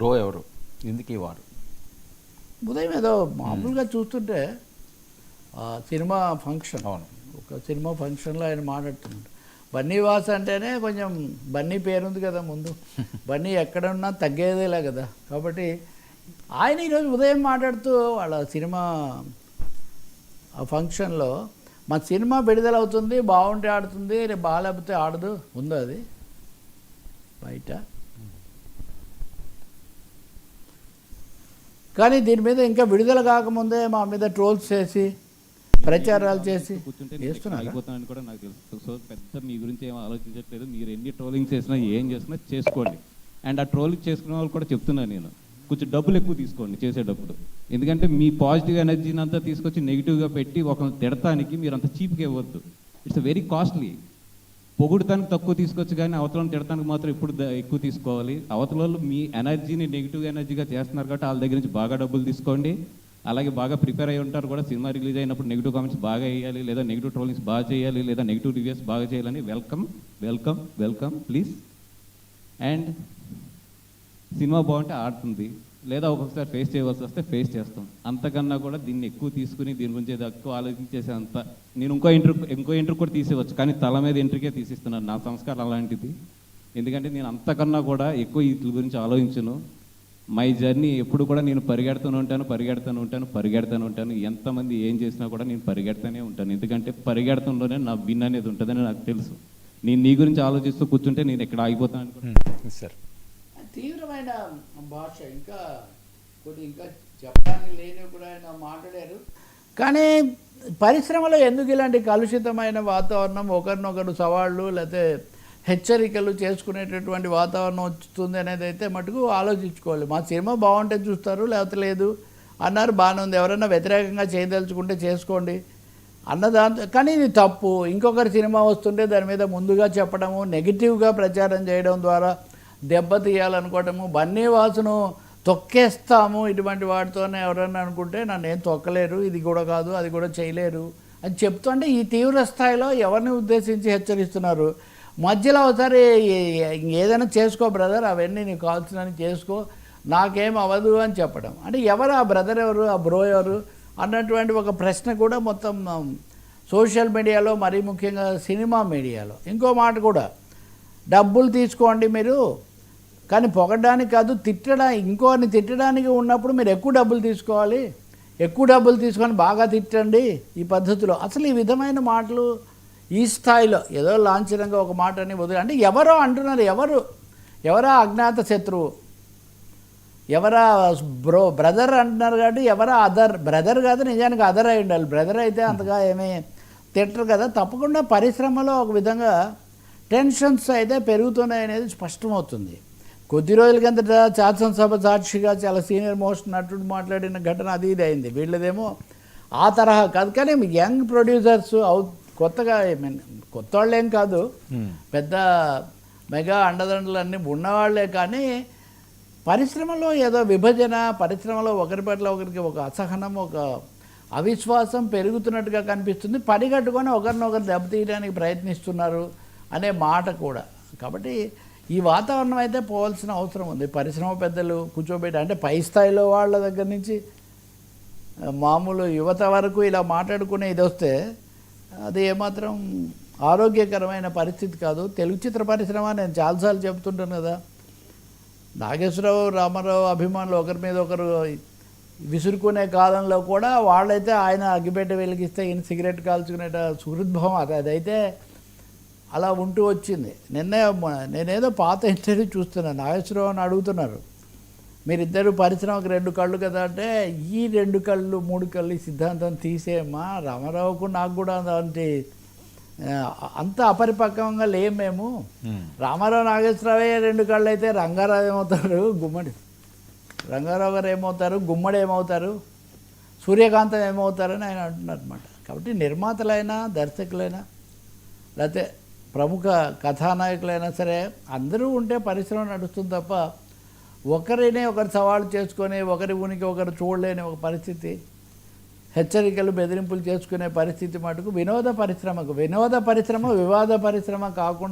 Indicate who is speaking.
Speaker 1: రో ఎవరు ఎందుకు వారు
Speaker 2: ఉదయం ఏదో మామూలుగా చూస్తుంటే సినిమా ఫంక్షన్
Speaker 1: అవును
Speaker 2: ఒక సినిమా ఫంక్షన్లో ఆయన మాట్లాడుతున్నాడు. బన్నీవాస్ అంటేనే కొంచెం బన్నీ పేరుంది కదా ముందు, బన్నీ ఎక్కడున్నా తగ్గేదేలే కదా. కాబట్టి ఆయన ఈరోజు ఉదయం మాట్లాడుతూ వాళ్ళ సినిమా ఆ ఫంక్షన్లో మా సినిమా విడుదలవుతుంది, బాగుంటే ఆడుతుంది, రేపు బాగాలేకపోతే ఆడదు, ఉందో అది బయట. కానీ దీని మీద ఇంకా విడుదల కాకముందే మా మీద ట్రోల్స్ చేసి ప్రచారాలు చేసి
Speaker 3: అయిపోతానని కూడా నాకు తెలుసు. సో పెద్ద మీ గురించి ఏం ఆలోచించట్లేదు. మీరు ఎన్ని ట్రోలింగ్ చేసినా ఏం చేసినా చేసుకోండి. అండ్ ఆ ట్రోలింగ్ చేసుకునే వాళ్ళు కూడా చెప్తున్నాను నేను, కొంచెం డబ్బులు ఎక్కువ తీసుకోండి చేసేటప్పుడు. ఎందుకంటే మీ పాజిటివ్ ఎనర్జీని అంతా తీసుకొచ్చి నెగిటివ్గా పెట్టి ఒకరిని తిడటానికి మీరు అంత చీప్గా ఇవ్వద్దు. It's very costly. పొగుడుతానికి తక్కువ తీసుకోవచ్చు కానీ అవతలను తిడటానికి మాత్రం ఎప్పుడు ఎక్కువ తీసుకోవాలి. అవతల మీ ఎనర్జీని నెగిటివ్ ఎనర్జీగా చేస్తున్నారు కాబట్టి వాళ్ళ దగ్గర నుంచి బాగా డబ్బులు తీసుకోండి. అలాగే బాగా ప్రిపేర్ అయ్యి ఉంటారు కూడా. సినిమా రిలీజ్ అయినప్పుడు నెగిటివ్ కామెంట్స్ బాగా వేయాలి, లేదా నెగిటివ్ ట్రోలింగ్స్ బాగా చేయాలి, లేదా నెగిటివ్ రివ్యూస్ బాగా చేయాలని welcome welcome welcome please. And cinema బాగుంటే ఆడుతుంది, లేదా ఒక్కొక్కసారి ఫేస్ చేయవలసి వస్తే ఫేస్ చేస్తాం. అంతకన్నా కూడా దీన్ని ఎక్కువ తీసుకుని దీని గురించి ఎక్కువ ఆలోచించేసే అంత నేను ఇంకో ఇంటర్వ్యూ కూడా తీసేవచ్చు, కానీ తల మీద ఇంటర్వ్యూకే తీసిస్తున్నాను. నా సంస్కారం అలాంటిది. ఎందుకంటే నేను అంతకన్నా కూడా ఎక్కువ వీటి గురించి ఆలోచించను. మై జర్నీ ఎప్పుడు కూడా నేను పరిగెడుతూనే ఉంటాను. ఎంతమంది ఏం చేసినా కూడా నేను పరిగెడుతూనే ఉంటాను. ఎందుకంటే పరిగెడతంలోనే నా విన్ అనేది ఉంటుందని నాకు తెలుసు. నేను నీ గురించి ఆలోచిస్తూ కూర్చుంటే నేను ఎక్కడ ఆగిపోతాను
Speaker 1: సార్.
Speaker 2: తీవ్రమైన భాష, ఇంకా కొన్ని ఇంకా చెప్పడానికి లేనివి కూడా ఆయన మాట్లాడారు. కానీ పరిశ్రమలో ఎందుకు ఇలాంటి కలుషితమైన వాతావరణం, ఒకరినొకరు సవాళ్ళు లేకపోతే హెచ్చరికలు చేసుకునేటటువంటి వాతావరణం వస్తుంది అనేది అయితే మటుకు ఆలోచించుకోవాలి. మా సినిమా బాగుంటే చూస్తారు, లేకపోతే లేదు అన్నారు, బాగానే ఉంది. ఎవరైనా వ్యతిరేకంగా చేయదలుచుకుంటే చేసుకోండి అన్నదాంతో. కానీ ఇది తప్పు. ఇంకొకరి సినిమా వస్తుంటే దాని మీద ముందుగా చెప్పడము, నెగిటివ్గా ప్రచారం చేయడం ద్వారా దెబ్బతీయాలనుకోవటము, బన్నీవాసును తొక్కేస్తాము ఇటువంటి వాటితోనే ఎవరన్నా అనుకుంటే నన్ను ఏం తొక్కలేరు, ఇది కూడా కాదు, అది కూడా చేయలేరు అని చెప్తుంటే ఈ తీవ్ర స్థాయిలో ఎవరిని ఉద్దేశించి హెచ్చరిస్తున్నారు. మధ్యలో ఒకసారి ఏదైనా చేసుకో బ్రదర్, అవన్నీ నీకు కావాల్సినవి చేసుకో, నాకేం అవ్వదు అని చెప్పడం. అంటే ఎవరు ఆ బ్రదర్ ఎవరు, ఆ బ్రో ఎవరు అన్నటువంటి ఒక ప్రశ్న కూడా మొత్తం సోషల్ మీడియాలో, మరీ ముఖ్యంగా సినిమా మీడియాలో. ఇంకో మాట కూడా, డబ్బులు తీసుకోండి మీరు, కానీ పొగడడానికి కాదు, ఇంకోని తిట్టడానికి ఉన్నప్పుడు మీరు ఎక్కువ డబ్బులు తీసుకోవాలి, ఎక్కువ డబ్బులు తీసుకొని బాగా తిట్టండి ఈ పద్ధతిలో. అసలు ఈ విధమైన మాటలు ఈ స్థాయిలో ఏదో లాంఛనంగా ఒక మాట అని వదిలి, అంటే ఎవరో అంటున్నారు, ఎవరా అజ్ఞాత శత్రువు, ఎవరా బ్రదర్ అంటున్నారు కాబట్టి ఎవరా అదర్, బ్రదర్ కాదు నిజానికి అదర్ అయి ఉండాలి. బ్రదర్ అయితే అంతగా ఏమీ తిట్టరు కదా. తప్పకుండా పరిశ్రమలో ఒక విధంగా టెన్షన్స్ అయితే పెరుగుతున్నాయి అనేది స్పష్టమవుతుంది. కొద్ది రోజుల కిందట శాసనసభ సాక్షిగా చాలా సీనియర్ మోస్ట్ నటుడు మాట్లాడిన ఘటన అది ఇది అయింది. వీళ్ళదేమో ఆ తరహా కాదు, కానీ యంగ్ ప్రొడ్యూసర్స్ కొత్తగా కొత్త వాళ్ళేం కాదు, పెద్ద మెగా అండదండలు అన్నీ ఉన్నవాళ్లే. కానీ పరిశ్రమలో ఏదో విభజన, పరిశ్రమలో ఒకరి పట్ల ఒకరికి ఒక అసహనం, ఒక అవిశ్వాసం పెరుగుతున్నట్టుగా కనిపిస్తుంది. పనిగట్టుకొని ఒకరినొకరు దెబ్బతీయడానికి ప్రయత్నిస్తున్నారు అనే మాట కూడా. కాబట్టి ఈ వాతావరణం అయితే పోవాల్సిన అవసరం ఉంది. పరిశ్రమ పెద్దలు కూర్చోబెట్టి, అంటే పై స్థాయిలో వాళ్ళ దగ్గర నుంచి మామూలు యువత వరకు ఇలా మాట్లాడుకునే ఇది వస్తే అది ఏమాత్రం ఆరోగ్యకరమైన పరిస్థితి కాదు. తెలుగు చిత్ర పరిశ్రమ, నేను చాలాసార్లు చెప్తుంటాను కదా, నాగేశ్వరరావు, రామారావు అభిమానులు ఒకరి మీద ఒకరు విసురుకునే కాలంలో కూడా వాళ్ళైతే ఆయన అగ్గిపెట్టె వెలిగిస్తే ఈయన సిగరెట్ కాల్చుకునే సుహృద్భావం అదైతే అలా ఉంటూ వచ్చింది. నేనేదో పాత ఇంటర్వ్యూ చూస్తున్నాను, నాగేశ్వరరావుని అడుగుతున్నారు, మీరిద్దరు పరిశ్రమకు 2 కళ్ళు కదా అంటే, ఈ 2 కళ్ళు 3 కళ్ళు ఈ సిద్ధాంతం తీసేయమ్మా, రామారావుకు నాకు కూడా అలాంటి అంత అపరిపక్వంగా లేము మేము. రామారావు నాగేశ్వరరావే 2 కళ్ళు అయితే రంగారావు ఏమవుతారు, రంగారావు గారు ఏమవుతారు, గుమ్మడి ఏమవుతారు, సూర్యకాంతం ఏమవుతారని ఆయన అంటున్నారు అనమాట. కాబట్టి నిర్మాతలైనా, దర్శకులైనా, లేకపోతే ప్రముఖ కథానాయకులైనా సరే అందరూ ఉంటే పరిశ్రమ నడుస్తుంది తప్ప ఒకరినే ఒకరు సవాళ్ళు చేసుకొని ఒకరి ఉనికి ఒకరు చూడలేని ఒక పరిస్థితి, హెచ్చరికలు బెదిరింపులు చేసుకునే పరిస్థితి మటుకు వినోద పరిశ్రమ వివాద పరిశ్రమ కాకుండా